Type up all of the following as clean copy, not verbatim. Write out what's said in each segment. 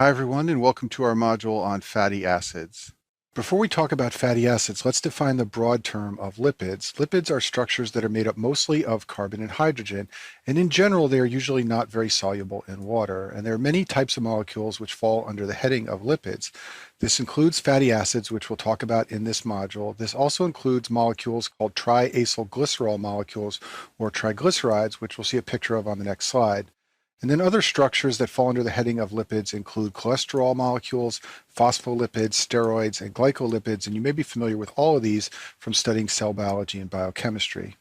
Hi everyone, and welcome to our module on fatty acids. Before we talk about fatty acids, let's define the broad term of lipids. Lipids are structures that are made up mostly of carbon and hydrogen, and in general, they are usually not very soluble in water. And there are many types of molecules which fall under the heading of lipids. This includes fatty acids, which we'll talk about in this module. This also includes molecules called triacylglycerol molecules, or triglycerides, which we'll see a picture of on the next slide. And then other structures that fall under the heading of lipids include cholesterol molecules, phospholipids, steroids, and glycolipids, and you may be familiar with all of these from studying cell biology and biochemistry.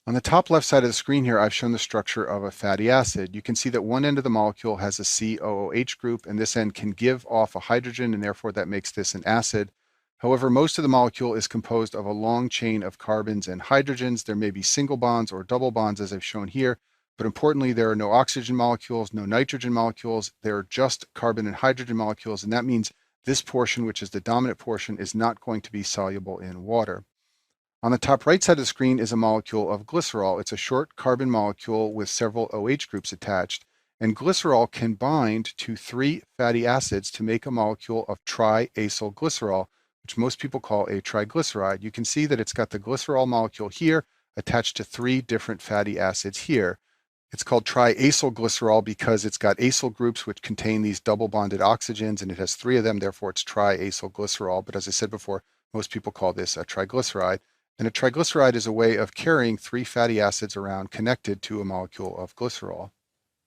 On the top left side of the screen here, I've shown the structure of a fatty acid. You can see that one end of the molecule has a COOH group, and this end can give off a hydrogen, and therefore that makes this an acid. However, most of the molecule is composed of a long chain of carbons and hydrogens. There may be single bonds or double bonds, as I've shown here, but importantly, there are no oxygen molecules, no nitrogen molecules. There are just carbon and hydrogen molecules, and that means this portion, which is the dominant portion, is not going to be soluble in water. On the top right side of the screen is a molecule of glycerol. It's a short carbon molecule with several OH groups attached, and glycerol can bind to three fatty acids to make a molecule of triacylglycerol, which most people call a triglyceride. You can see that it's got the glycerol molecule here attached to three different fatty acids here. It's called triacylglycerol because it's got acyl groups which contain these double bonded oxygens, and it has three of them, therefore it's triacylglycerol. But as I said before, most people call this a triglyceride. And a triglyceride is a way of carrying three fatty acids around connected to a molecule of glycerol.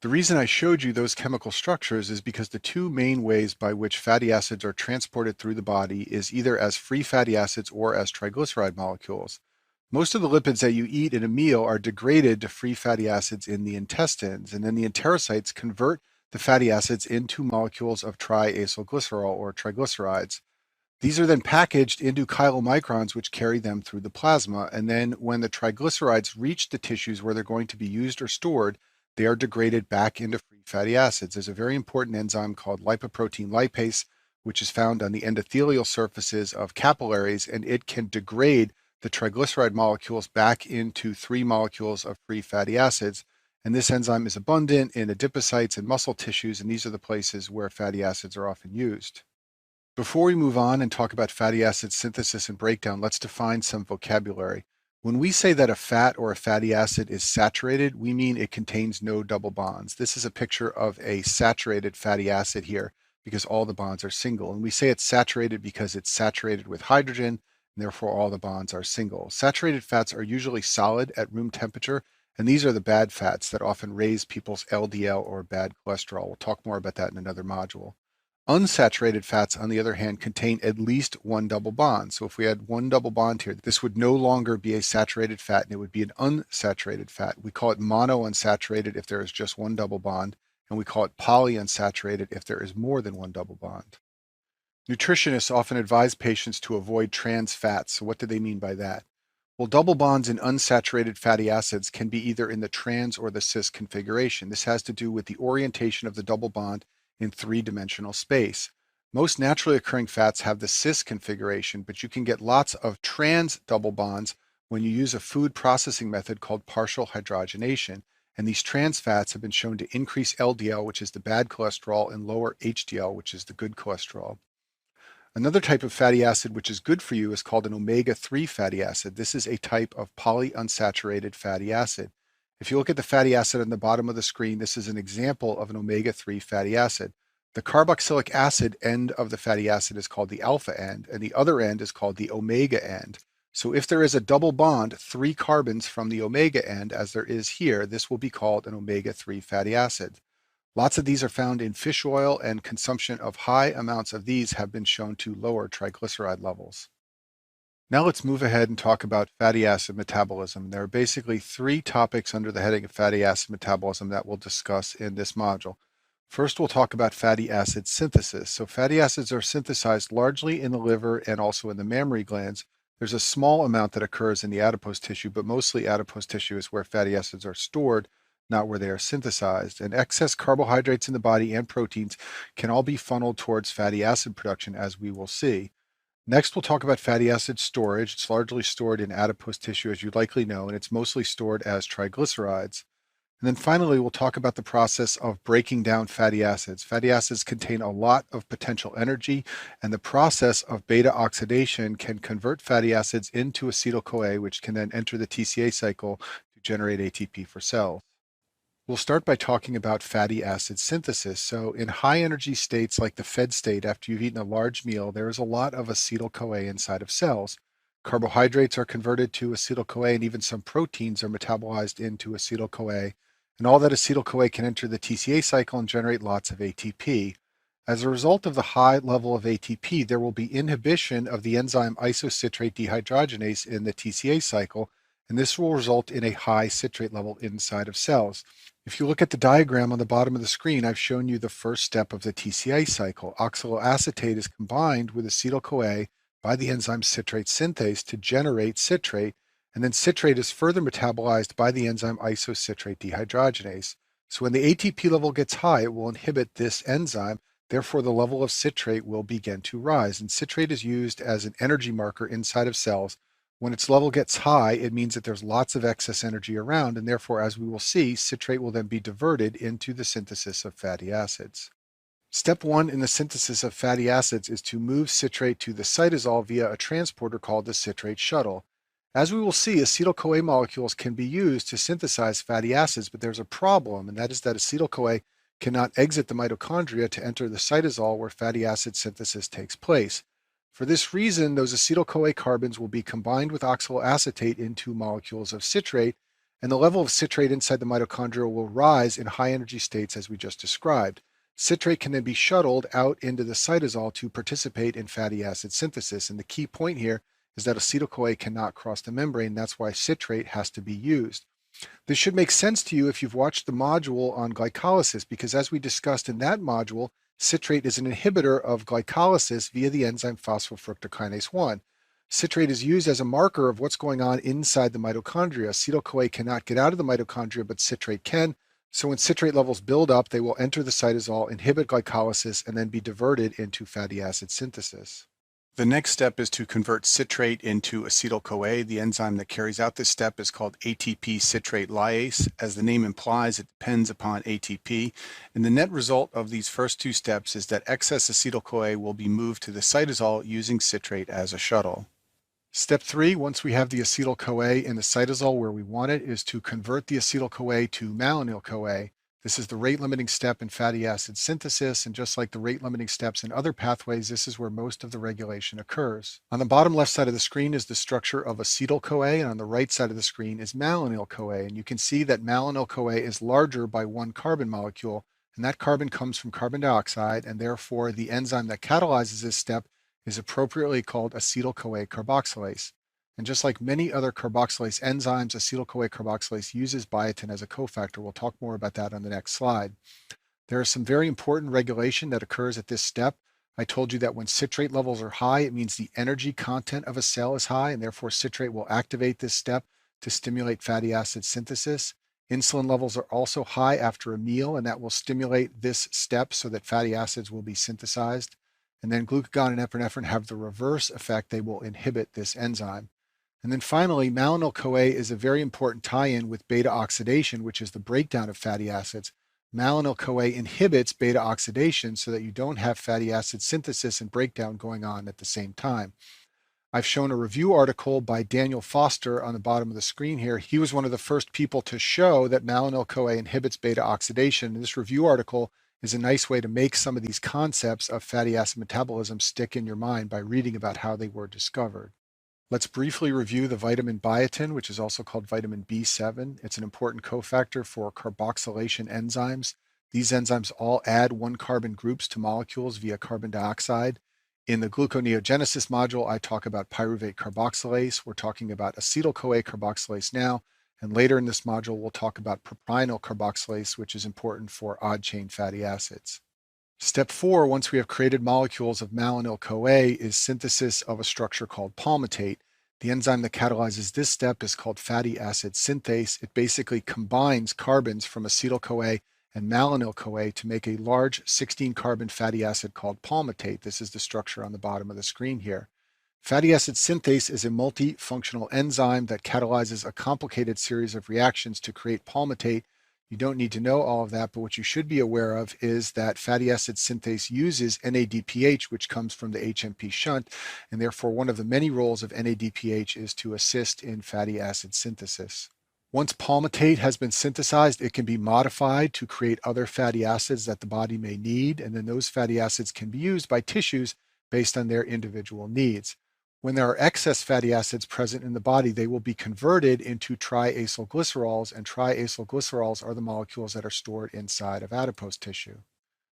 The reason I showed you those chemical structures is because the two main ways by which fatty acids are transported through the body is either as free fatty acids or as triglyceride molecules. Most of the lipids that you eat in a meal are degraded to free fatty acids in the intestines, and then the enterocytes convert the fatty acids into molecules of triacylglycerol or triglycerides. These are then packaged into chylomicrons, which carry them through the plasma. And then when the triglycerides reach the tissues where they're going to be used or stored, they are degraded back into free fatty acids. There's a very important enzyme called lipoprotein lipase, which is found on the endothelial surfaces of capillaries, and it can degrade the triglyceride molecules back into three molecules of free fatty acids. And this enzyme is abundant in adipocytes and muscle tissues, and these are the places where fatty acids are often used. Before we move on and talk about fatty acid synthesis and breakdown, let's define some vocabulary. When we say that a fat or a fatty acid is saturated, we mean it contains no double bonds. This is a picture of a saturated fatty acid here because all the bonds are single. And we say it's saturated because it's saturated with hydrogen, and therefore all the bonds are single. Saturated fats are usually solid at room temperature, and these are the bad fats that often raise people's LDL or bad cholesterol. We'll talk more about that in another module. Unsaturated fats, on the other hand, contain at least one double bond. So if we had one double bond here, this would no longer be a saturated fat and it would be an unsaturated fat. We call it monounsaturated if there is just one double bond, and we call it polyunsaturated if there is more than one double bond. Nutritionists often advise patients to avoid trans fats. So what do they mean by that? Well, double bonds in unsaturated fatty acids can be either in the trans or the cis configuration. This has to do with the orientation of the double bond in three-dimensional space. Most naturally occurring fats have the cis configuration, but you can get lots of trans double bonds when you use a food processing method called partial hydrogenation. And these trans fats have been shown to increase LDL, which is the bad cholesterol, and lower HDL, which is the good cholesterol. Another type of fatty acid which is good for you is called an omega-3 fatty acid. This is a type of polyunsaturated fatty acid. If you look at the fatty acid on the bottom of the screen, this is an example of an omega-3 fatty acid. The carboxylic acid end of the fatty acid is called the alpha end, and the other end is called the omega end. So if there is a double bond, three carbons from the omega end, as there is here, this will be called an omega-3 fatty acid. Lots of these are found in fish oil, and consumption of high amounts of these have been shown to lower triglyceride levels. Now let's move ahead and talk about fatty acid metabolism. There are basically three topics under the heading of fatty acid metabolism that we'll discuss in this module. First, we'll talk about fatty acid synthesis. So fatty acids are synthesized largely in the liver and also in the mammary glands. There's a small amount that occurs in the adipose tissue, but mostly adipose tissue is where fatty acids are stored, not where they are synthesized. And excess carbohydrates in the body and proteins can all be funneled towards fatty acid production, as we will see. Next, we'll talk about fatty acid storage. It's largely stored in adipose tissue, as you likely know, and it's mostly stored as triglycerides. And then finally, we'll talk about the process of breaking down fatty acids. Fatty acids contain a lot of potential energy, and the process of beta oxidation can convert fatty acids into acetyl-CoA, which can then enter the TCA cycle to generate ATP for cells. We'll start by talking about fatty acid synthesis. So in high energy states like the fed state, after you've eaten a large meal, there is a lot of acetyl-CoA inside of cells. Carbohydrates are converted to acetyl-CoA, and even some proteins are metabolized into acetyl-CoA. And all that acetyl-CoA can enter the TCA cycle and generate lots of ATP. As a result of the high level of ATP, there will be inhibition of the enzyme isocitrate dehydrogenase in the TCA cycle, and this will result in a high citrate level inside of cells. If you look at the diagram on the bottom of the screen, I've shown you the first step of the TCA cycle. Oxaloacetate is combined with acetyl-CoA by the enzyme citrate synthase to generate citrate, and then citrate is further metabolized by the enzyme isocitrate dehydrogenase. So when the ATP level gets high, it will inhibit this enzyme. Therefore, the level of citrate will begin to rise. And citrate is used as an energy marker inside of cells. When its level gets high, it means that there's lots of excess energy around, and therefore, as we will see, citrate will then be diverted into the synthesis of fatty acids. Step one in the synthesis of fatty acids is to move citrate to the cytosol via a transporter called the citrate shuttle. As we will see, acetyl-CoA molecules can be used to synthesize fatty acids, but there's a problem, and that is that acetyl-CoA cannot exit the mitochondria to enter the cytosol where fatty acid synthesis takes place. For this reason, those acetyl-CoA carbons will be combined with oxaloacetate into molecules of citrate, and the level of citrate inside the mitochondria will rise in high energy states as we just described. Citrate can then be shuttled out into the cytosol to participate in fatty acid synthesis, and the key point here is that acetyl-CoA cannot cross the membrane. That's why citrate has to be used. This should make sense to you if you've watched the module on glycolysis, because as we discussed in that module, citrate is an inhibitor of glycolysis via the enzyme phosphofructokinase 1. Citrate is used as a marker of what's going on inside the mitochondria. Acetyl-CoA cannot get out of the mitochondria, but citrate can. So when citrate levels build up, they will enter the cytosol, inhibit glycolysis, and then be diverted into fatty acid synthesis. The next step is to convert citrate into acetyl-CoA. The enzyme that carries out this step is called ATP citrate lyase. As the name implies, it depends upon ATP. And the net result of these first two steps is that excess acetyl-CoA will be moved to the cytosol using citrate as a shuttle. Step 3, once we have the acetyl-CoA in the cytosol where we want it, is to convert the acetyl-CoA to malonyl-CoA. This is the rate-limiting step in fatty acid synthesis, and just like the rate-limiting steps in other pathways, this is where most of the regulation occurs. On the bottom left side of the screen is the structure of acetyl-CoA, and on the right side of the screen is malonyl-CoA. And you can see that malonyl-CoA is larger by one carbon molecule, and that carbon comes from carbon dioxide, and therefore the enzyme that catalyzes this step is appropriately called acetyl-CoA carboxylase. And just like many other carboxylase enzymes, acetyl-CoA carboxylase uses biotin as a cofactor. We'll talk more about that on the next slide. There is some very important regulation that occurs at this step. I told you that when citrate levels are high, it means the energy content of a cell is high, and therefore citrate will activate this step to stimulate fatty acid synthesis. Insulin levels are also high after a meal, and that will stimulate this step so that fatty acids will be synthesized. And then glucagon and epinephrine have the reverse effect. They will inhibit this enzyme. And then finally, malonyl-CoA is a very important tie-in with beta oxidation, which is the breakdown of fatty acids. Malonyl-CoA inhibits beta oxidation so that you don't have fatty acid synthesis and breakdown going on at the same time. I've shown a review article by Daniel Foster on the bottom of the screen here. He was one of the first people to show that malonyl-CoA inhibits beta oxidation. And this review article is a nice way to make some of these concepts of fatty acid metabolism stick in your mind by reading about how they were discovered. Let's briefly review the vitamin biotin, which is also called vitamin B7. It's an important cofactor for carboxylation enzymes. These enzymes all add one carbon groups to molecules via carbon dioxide. In the gluconeogenesis module, I talk about pyruvate carboxylase. We're talking about acetyl-CoA carboxylase now. And later in this module, we'll talk about propionyl carboxylase, which is important for odd-chain fatty acids. Step 4, once we have created molecules of malonyl-CoA, is synthesis of a structure called palmitate. The enzyme that catalyzes this step is called fatty acid synthase. It basically combines carbons from acetyl-CoA and malonyl-CoA to make a large 16-carbon fatty acid called palmitate. This is the structure on the bottom of the screen here. Fatty acid synthase is a multifunctional enzyme that catalyzes a complicated series of reactions to create palmitate. You don't need to know all of that, but what you should be aware of is that fatty acid synthase uses NADPH, which comes from the HMP shunt, and therefore one of the many roles of NADPH is to assist in fatty acid synthesis. Once palmitate has been synthesized, it can be modified to create other fatty acids that the body may need, and then those fatty acids can be used by tissues based on their individual needs. When there are excess fatty acids present in the body, they will be converted into triacylglycerols, and triacylglycerols are the molecules that are stored inside of adipose tissue.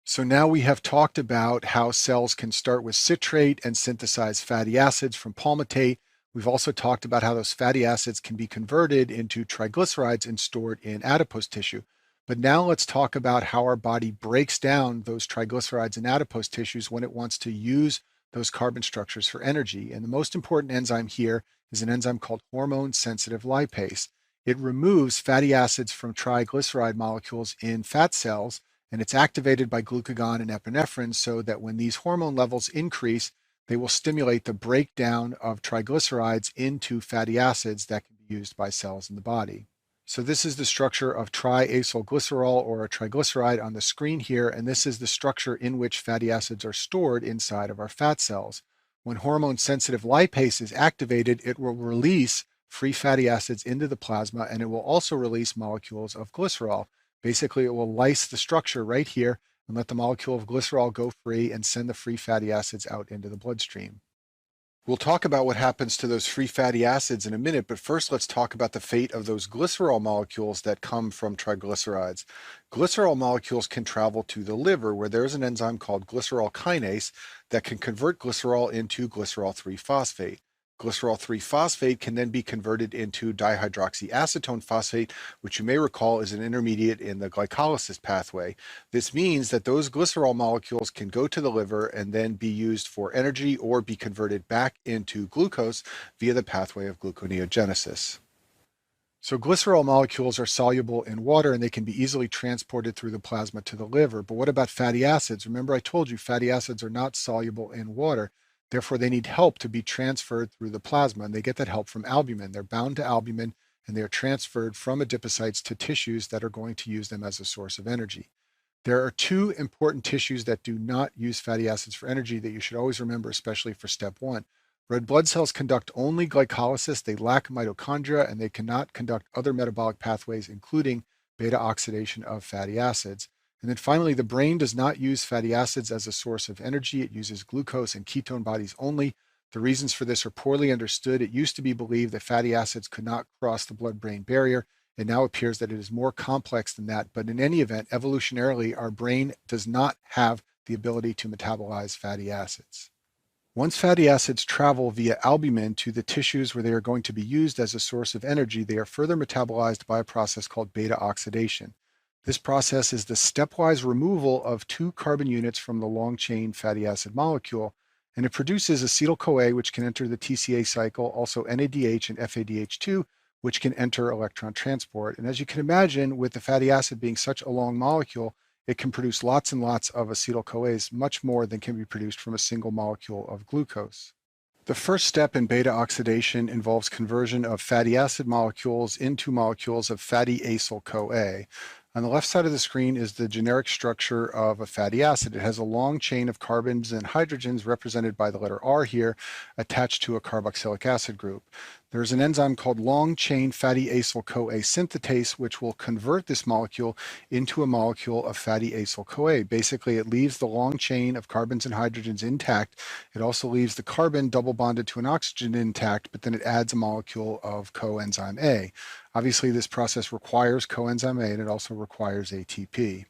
So now we have talked about how cells can start with citrate and synthesize fatty acids from palmitate. We've also talked about how those fatty acids can be converted into triglycerides and stored in adipose tissue. But now let's talk about how our body breaks down those triglycerides in adipose tissues when it wants to use those carbon structures for energy. And the most important enzyme here is an enzyme called hormone-sensitive lipase. It removes fatty acids from triglyceride molecules in fat cells, and it's activated by glucagon and epinephrine so that when these hormone levels increase, they will stimulate the breakdown of triglycerides into fatty acids that can be used by cells in the body. So this is the structure of triacylglycerol, or a triglyceride, on the screen here, and this is the structure in which fatty acids are stored inside of our fat cells. When hormone-sensitive lipase is activated, it will release free fatty acids into the plasma, and it will also release molecules of glycerol. Basically, it will lyse the structure right here and let the molecule of glycerol go free and send the free fatty acids out into the bloodstream. We'll talk about what happens to those free fatty acids in a minute, but first let's talk about the fate of those glycerol molecules that come from triglycerides. Glycerol molecules can travel to the liver, where there's an enzyme called glycerol kinase that can convert glycerol into glycerol 3-phosphate. Glycerol 3-phosphate can then be converted into dihydroxyacetone phosphate, which you may recall is an intermediate in the glycolysis pathway. This means that those glycerol molecules can go to the liver and then be used for energy or be converted back into glucose via the pathway of gluconeogenesis. So glycerol molecules are soluble in water and they can be easily transported through the plasma to the liver. But what about fatty acids? Remember I told you fatty acids are not soluble in water. Therefore, they need help to be transferred through the plasma, and they get that help from albumin. They're bound to albumin, and they are transferred from adipocytes to tissues that are going to use them as a source of energy. There are two important tissues that do not use fatty acids for energy that you should always remember, especially for step one. Red blood cells conduct only glycolysis. They lack mitochondria, and they cannot conduct other metabolic pathways, including beta oxidation of fatty acids. And then finally, the brain does not use fatty acids as a source of energy. It uses glucose and ketone bodies only. The reasons for this are poorly understood. It used to be believed that fatty acids could not cross the blood-brain barrier. It now appears that it is more complex than that. But in any event, evolutionarily, our brain does not have the ability to metabolize fatty acids. Once fatty acids travel via albumin to the tissues where they are going to be used as a source of energy, they are further metabolized by a process called beta oxidation. This process is the stepwise removal of 2 carbon units from the long-chain fatty acid molecule, and it produces acetyl-CoA, which can enter the TCA cycle, also NADH and FADH2, which can enter electron transport. And as you can imagine, with the fatty acid being such a long molecule, it can produce lots and lots of acetyl-CoAs, much more than can be produced from a single molecule of glucose. The first step in beta oxidation involves conversion of fatty acid molecules into molecules of fatty acyl-CoA. On the left side of the screen is the generic structure of a fatty acid. It has a long chain of carbons and hydrogens represented by the letter R here, attached to a carboxylic acid group. There's an enzyme called long-chain fatty acyl-CoA synthetase, which will convert this molecule into a molecule of fatty acyl-CoA. Basically, it leaves the long chain of carbons and hydrogens intact. It also leaves the carbon double bonded to an oxygen intact, but then it adds a molecule of coenzyme A. Obviously, this process requires coenzyme A, and it also requires ATP.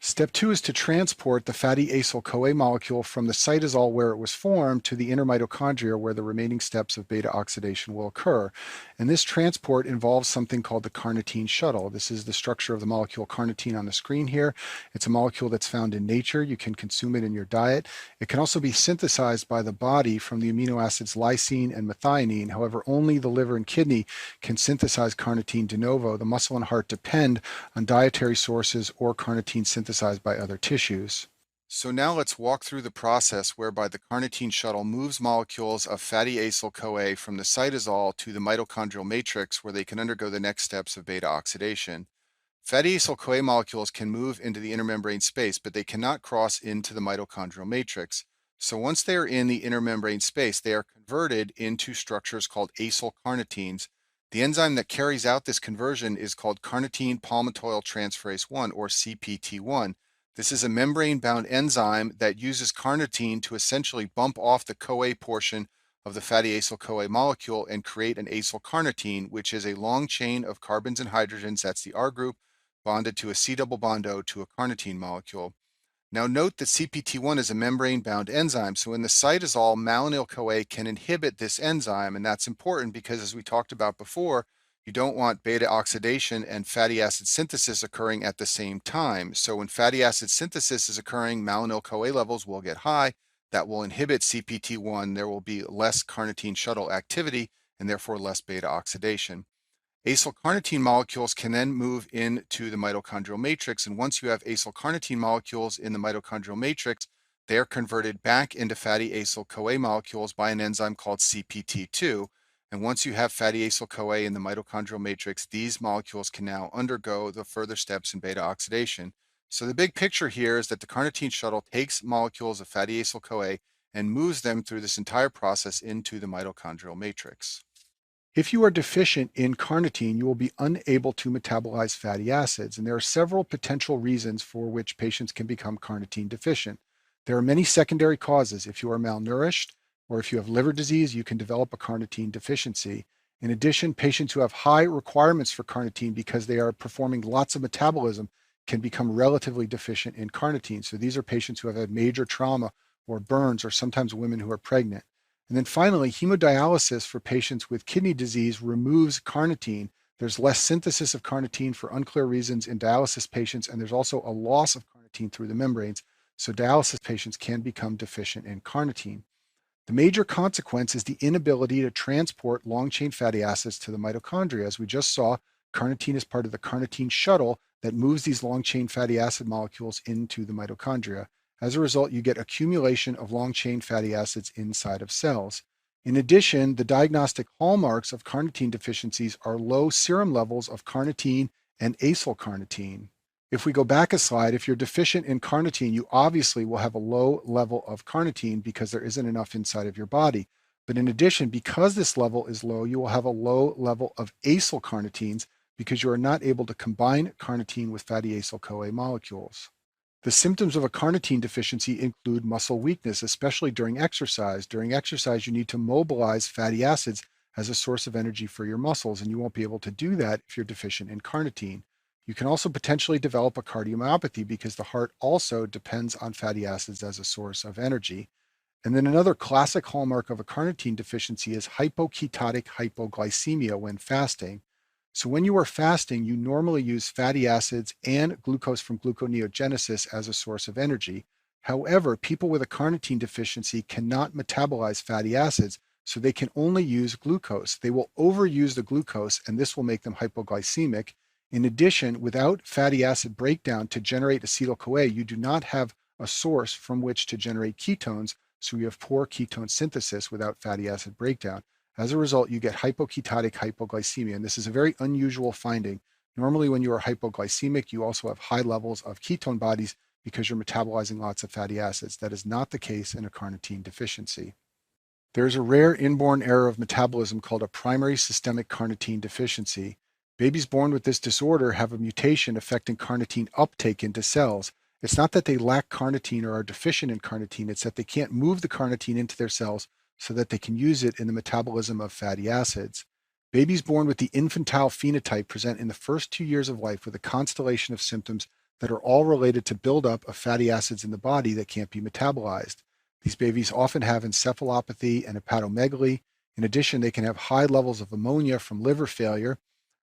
Step 2 is to transport the fatty acyl-CoA molecule from the cytosol where it was formed to the inner mitochondria where the remaining steps of beta oxidation will occur. And this transport involves something called the carnitine shuttle. This is the structure of the molecule carnitine on the screen here. It's a molecule that's found in nature. You can consume it in your diet. It can also be synthesized by the body from the amino acids lysine and methionine. However, only the liver and kidney can synthesize carnitine de novo. The muscle and heart depend on dietary sources or carnitine synthesized by other tissues. So now let's walk through the process whereby the carnitine shuttle moves molecules of fatty acyl-CoA from the cytosol to the mitochondrial matrix where they can undergo the next steps of beta oxidation. Fatty acyl-CoA molecules can move into the intermembrane space, but they cannot cross into the mitochondrial matrix. So once they are in the intermembrane space, they are converted into structures called acylcarnitines. The enzyme that carries out this conversion is called carnitine palmitoyltransferase 1, or CPT1. This is a membrane-bound enzyme that uses carnitine to essentially bump off the CoA portion of the fatty acyl-CoA molecule and create an acylcarnitine, which is a long chain of carbons and hydrogens, that's the R group, bonded to a C double bond O to a carnitine molecule. Now note that CPT1 is a membrane-bound enzyme, so in the cytosol, malonyl-CoA can inhibit this enzyme, and that's important because, as we talked about before, you don't want beta oxidation and fatty acid synthesis occurring at the same time. So when fatty acid synthesis is occurring, malonyl-CoA levels will get high. That will inhibit CPT1. There will be less carnitine shuttle activity and therefore less beta oxidation. Acylcarnitine molecules can then move into the mitochondrial matrix, and once you have acylcarnitine molecules in the mitochondrial matrix, they are converted back into fatty acyl-CoA molecules by an enzyme called CPT2. And once you have fatty acyl-CoA in the mitochondrial matrix, these molecules can now undergo the further steps in beta oxidation. So the big picture here is that the carnitine shuttle takes molecules of fatty acyl-CoA and moves them through this entire process into the mitochondrial matrix. If you are deficient in carnitine, you will be unable to metabolize fatty acids, and there are several potential reasons for which patients can become carnitine deficient. There are many secondary causes. If you are malnourished or if you have liver disease, you can develop a carnitine deficiency. In addition, patients who have high requirements for carnitine because they are performing lots of metabolism can become relatively deficient in carnitine. So these are patients who have had major trauma or burns, or sometimes women who are pregnant. And then finally, hemodialysis for patients with kidney disease removes carnitine. There's less synthesis of carnitine for unclear reasons in dialysis patients, and there's also a loss of carnitine through the membranes. So dialysis patients can become deficient in carnitine. The major consequence is the inability to transport long-chain fatty acids to the mitochondria. As we just saw, carnitine is part of the carnitine shuttle that moves these long-chain fatty acid molecules into the mitochondria. As a result, you get accumulation of long-chain fatty acids inside of cells. In addition, the diagnostic hallmarks of carnitine deficiencies are low serum levels of carnitine and acylcarnitine. If we go back a slide, if you're deficient in carnitine, you obviously will have a low level of carnitine because there isn't enough inside of your body. But in addition, because this level is low, you will have a low level of acylcarnitines because you are not able to combine carnitine with fatty acyl-CoA molecules. The symptoms of a carnitine deficiency include muscle weakness, especially during exercise. During exercise, you need to mobilize fatty acids as a source of energy for your muscles, and you won't be able to do that if you're deficient in carnitine. You can also potentially develop a cardiomyopathy because the heart also depends on fatty acids as a source of energy. And then another classic hallmark of a carnitine deficiency is hypoketotic hypoglycemia when fasting. So when you are fasting, you normally use fatty acids and glucose from gluconeogenesis as a source of energy. However, people with a carnitine deficiency cannot metabolize fatty acids, so they can only use glucose. They will overuse the glucose, and this will make them hypoglycemic. In addition, without fatty acid breakdown to generate acetyl-CoA, you do not have a source from which to generate ketones, so you have poor ketone synthesis without fatty acid breakdown. As a result, you get hypoketotic hypoglycemia, and this is a very unusual finding. Normally, when you are hypoglycemic, you also have high levels of ketone bodies because you're metabolizing lots of fatty acids. That is not the case in a carnitine deficiency. There's a rare inborn error of metabolism called a primary systemic carnitine deficiency. Babies born with this disorder have a mutation affecting carnitine uptake into cells. It's not that they lack carnitine or are deficient in carnitine, it's that they can't move the carnitine into their cells so that they can use it in the metabolism of fatty acids. Babies born with the infantile phenotype present in the first 2 years of life with a constellation of symptoms that are all related to buildup of fatty acids in the body that can't be metabolized. These babies often have encephalopathy and hepatomegaly. In addition, they can have high levels of ammonia from liver failure.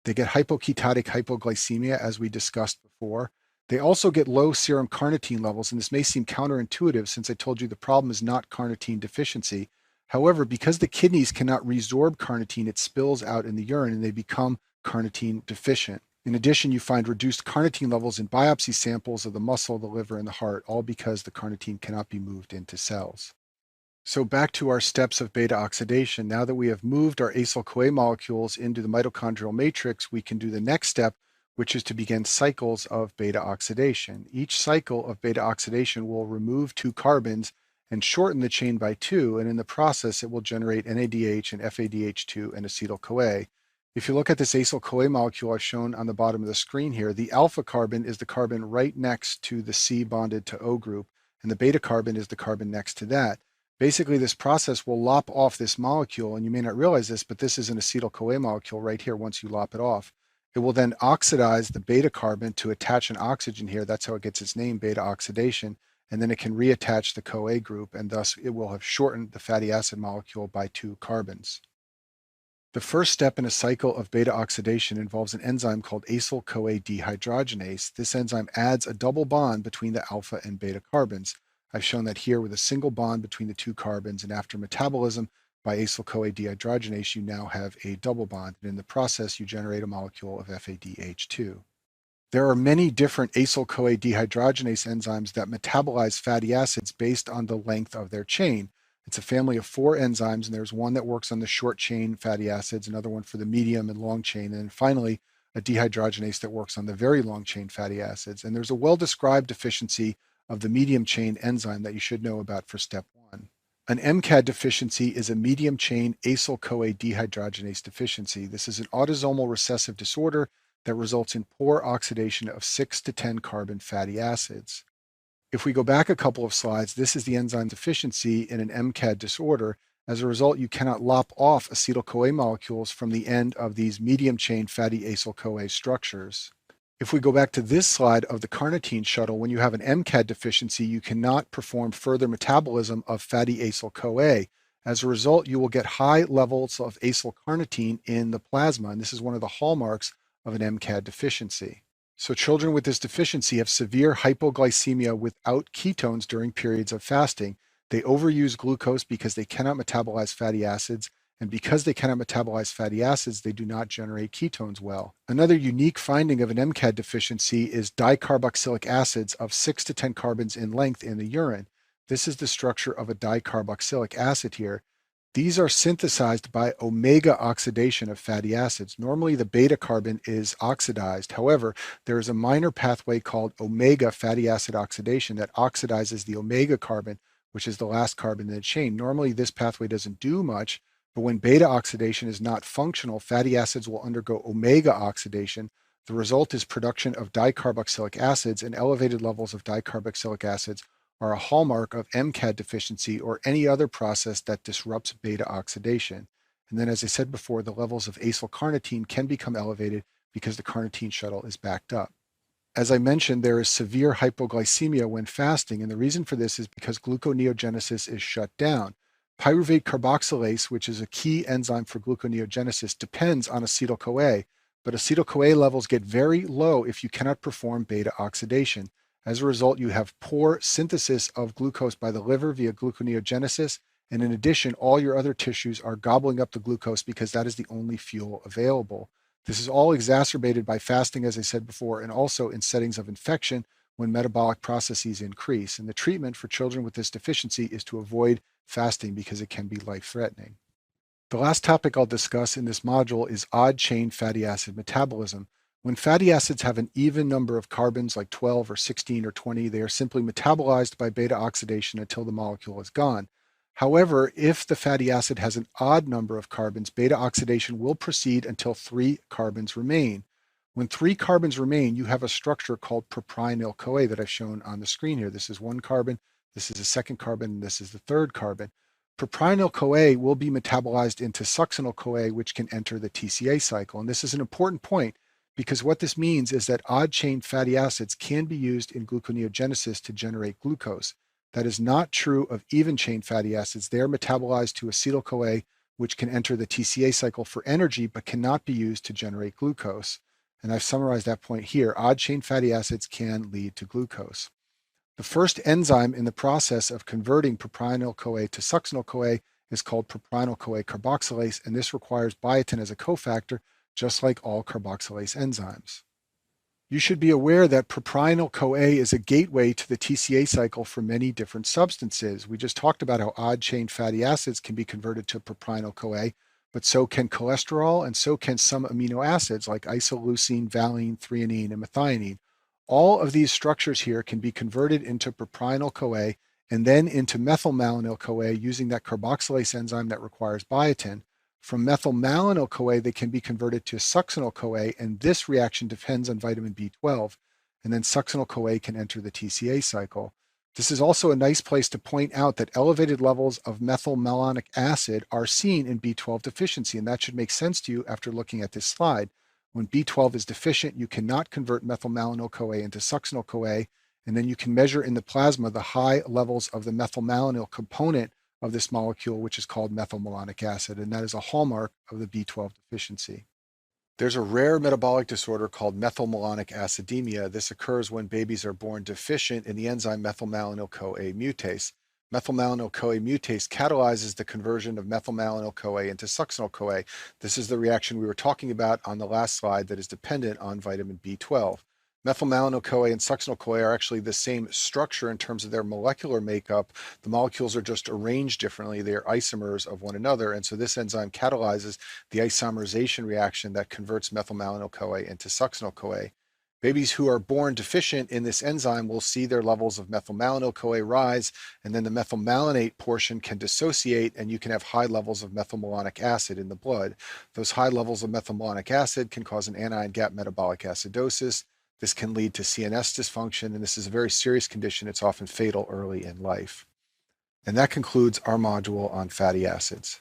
They get hypoketotic hypoglycemia, as we discussed before. They also get low serum carnitine levels, and this may seem counterintuitive since I told you the problem is not carnitine deficiency. However, because the kidneys cannot resorb carnitine, it spills out in the urine and they become carnitine deficient. In addition, you find reduced carnitine levels in biopsy samples of the muscle, the liver, and the heart, all because the carnitine cannot be moved into cells. So back to our steps of beta oxidation. Now that we have moved our acyl-CoA molecules into the mitochondrial matrix, we can do the next step, which is to begin cycles of beta oxidation. Each cycle of beta oxidation will remove 2 carbons and shorten the chain by 2, and in the process it will generate NADH and FADH2 and acetyl-CoA. If you look at this acyl-CoA molecule I've shown on the bottom of the screen here, the alpha carbon is the carbon right next to the C bonded to O group, and the beta carbon is the carbon next to that. Basically, this process will lop off this molecule, and you may not realize this, but this is an acetyl-CoA molecule right here once you lop it off. It will then oxidize the beta carbon to attach an oxygen here. That's how it gets its name, beta oxidation. And then it can reattach the CoA group, and thus it will have shortened the fatty acid molecule by 2 carbons. The first step in a cycle of beta oxidation involves an enzyme called acyl-CoA dehydrogenase. This enzyme adds a double bond between the alpha and beta carbons. I've shown that here with a single bond between the 2 carbons, and after metabolism by acyl-CoA dehydrogenase, you now have a double bond, and in the process you generate a molecule of FADH2. There are many different acyl-CoA dehydrogenase enzymes that metabolize fatty acids based on the length of their chain. It's a family of 4 enzymes, and there's one that works on the short chain fatty acids, another one for the medium and long chain, and finally a dehydrogenase that works on the very long chain fatty acids. And there's a well-described deficiency of the medium chain enzyme that you should know about for step 1. An MCAD deficiency is a medium chain acyl-CoA dehydrogenase deficiency. This is an autosomal recessive disorder that results in poor oxidation of 6 to 10 carbon fatty acids. If we go back a couple of slides, this is the enzyme deficiency in an MCAD disorder. As a result, you cannot lop off acetyl-CoA molecules from the end of these medium chain fatty acyl-CoA structures. If we go back to this slide of the carnitine shuttle, when you have an MCAD deficiency, you cannot perform further metabolism of fatty acyl-CoA. As a result, you will get high levels of acyl-carnitine in the plasma, and this is one of the hallmarks of an MCAD deficiency. So children with this deficiency have severe hypoglycemia without ketones during periods of fasting. They overuse glucose because they cannot metabolize fatty acids, and because they cannot metabolize fatty acids, they do not generate ketones well. Another unique finding of an MCAD deficiency is dicarboxylic acids of 6 to 10 carbons in length in the urine. This is the structure of a dicarboxylic acid here. These are synthesized by omega oxidation of fatty acids. Normally the beta carbon is oxidized. However, there is a minor pathway called omega fatty acid oxidation that oxidizes the omega carbon, which is the last carbon in the chain. Normally this pathway doesn't do much, but when beta oxidation is not functional, fatty acids will undergo omega oxidation. The result is production of dicarboxylic acids, and elevated levels of dicarboxylic acids are a hallmark of MCAD deficiency or any other process that disrupts beta oxidation. And then, as I said before, the levels of acyl-carnitine can become elevated because the carnitine shuttle is backed up. As I mentioned, there is severe hypoglycemia when fasting, and the reason for this is because gluconeogenesis is shut down. Pyruvate carboxylase, which is a key enzyme for gluconeogenesis, depends on acetyl-CoA, but acetyl-CoA levels get very low if you cannot perform beta oxidation. As a result, you have poor synthesis of glucose by the liver via gluconeogenesis, and in addition, all your other tissues are gobbling up the glucose because that is the only fuel available. This is all exacerbated by fasting, as I said before, and also in settings of infection when metabolic processes increase. And the treatment for children with this deficiency is to avoid fasting because it can be life-threatening. The last topic I'll discuss in this module is odd-chain fatty acid metabolism. When fatty acids have an even number of carbons, like 12 or 16 or 20, they are simply metabolized by beta oxidation until the molecule is gone. However, if the fatty acid has an odd number of carbons, beta oxidation will proceed until 3 carbons remain. When 3 carbons remain, you have a structure called propionyl-CoA that I've shown on the screen here. This is 1 carbon, this is the 2nd carbon, and this is the 3rd carbon. Propionyl-CoA will be metabolized into succinyl-CoA, which can enter the TCA cycle. And this is an important point, because what this means is that odd-chain fatty acids can be used in gluconeogenesis to generate glucose. That is not true of even-chain fatty acids. They are metabolized to acetyl-CoA, which can enter the TCA cycle for energy, but cannot be used to generate glucose. And I've summarized that point here. Odd-chain fatty acids can lead to glucose. The first enzyme in the process of converting propionyl-CoA to succinyl-CoA is called propionyl-CoA carboxylase, and this requires biotin as a cofactor, just like all carboxylase enzymes. You should be aware that propionyl-CoA is a gateway to the TCA cycle for many different substances. We just talked about how odd-chain fatty acids can be converted to propionyl-CoA, but so can cholesterol and so can some amino acids like isoleucine, valine, threonine, and methionine. All of these structures here can be converted into propionyl-CoA and then into methylmalonyl-CoA using that carboxylase enzyme that requires biotin. From methylmalonyl-CoA, they can be converted to succinyl-CoA, and this reaction depends on vitamin B12. And then succinyl-CoA can enter the TCA cycle. This is also a nice place to point out that elevated levels of methylmalonic acid are seen in B12 deficiency, and that should make sense to you after looking at this slide. When B12 is deficient, you cannot convert methylmalonyl-CoA into succinyl-CoA, and then you can measure in the plasma the high levels of the methylmalonyl component of this molecule, which is called methylmalonic acid, and that is a hallmark of the B12 deficiency. There's a rare metabolic disorder called methylmalonic acidemia. This occurs when babies are born deficient in the enzyme methylmalonyl-CoA mutase. Methylmalonyl-CoA mutase catalyzes the conversion of methylmalonyl-CoA into succinyl-CoA. This is the reaction we were talking about on the last slide that is dependent on vitamin B12. Methylmalonyl-CoA and succinyl-CoA are actually the same structure in terms of their molecular makeup. The molecules are just arranged differently. They are isomers of one another. And so this enzyme catalyzes the isomerization reaction that converts methylmalonyl-CoA into succinyl-CoA. Babies who are born deficient in this enzyme will see their levels of methylmalonyl-CoA rise, and then the methylmalonate portion can dissociate, and you can have high levels of methylmalonic acid in the blood. Those high levels of methylmalonic acid can cause an anion gap metabolic acidosis. This can lead to CNS dysfunction, and this is a very serious condition. It's often fatal early in life. And that concludes our module on fatty acids.